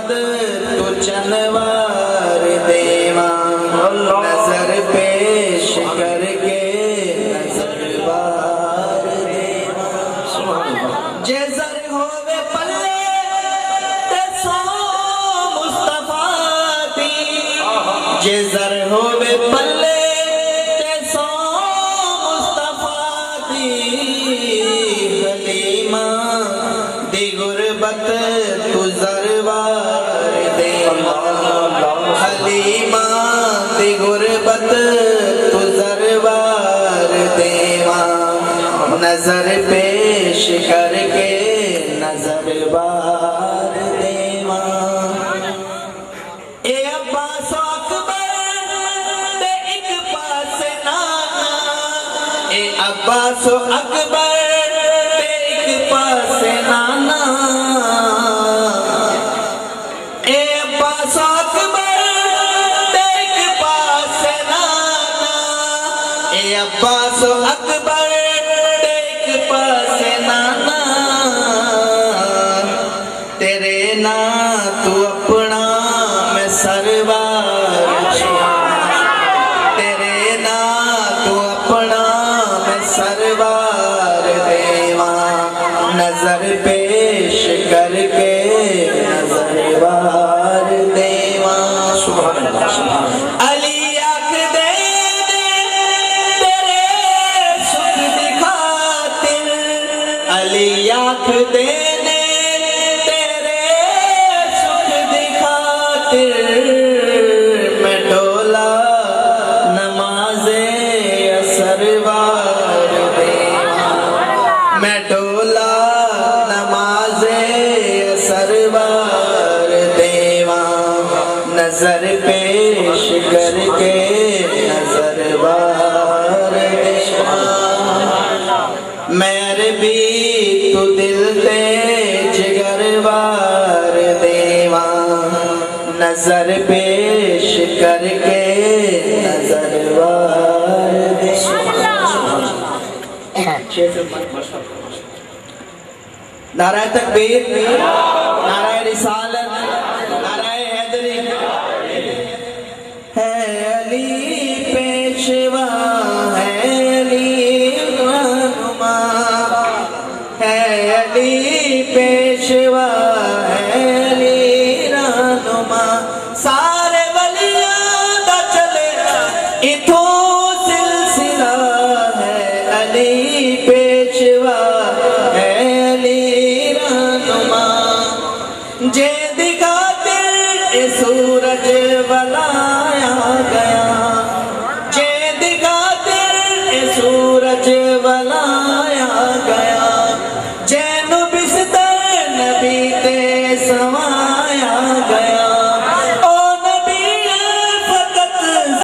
मोहम्मद तू चनवार देवा नजर पेश करके नजर बार देवा जैसर होवे पल्ले ते सो मुस्तफा दी जैसर होवे पल्ले ते सो मुस्तफा दी हलीमा दी गुरबत तू जरवार दे हलीमा दी गुरबत तू जरवार देवा नजर पेश करके नजर बार देवा ए अब्बास अकबर ते एक पास नाना ए अब्बास अकबर ते एक पास नाना ए अब्बास अकबर ते एक पास नाना ए अब्बास अकबर ते एक पास नाना तेरे ना तू अपना मैं सरवार तेरे ना तू अपना मैं सरवार देवा नजर पेश करके नजर बार देवा अली आँख दे तेरे सुख दिखातिर अली आँख दे तेरे सुख दिखातिर मैं डोला नमाजे असरवार देवा मैं डोला नमाजे असरवार देवा नजर पेश करके नजर बार देवा मेरे भी तू दिल ते जिगरवार देवा नजर पेश करके नजर बार देवा नाराय तकबीर नाराय रिसालत नाराय हैदरी है अली पेशवा है अली रहनुमा है अली पेशवा है अली रहनुमा सारे वलियां दा चले इथों सिलसिला है अली पेशवा है अली रहनुमा जे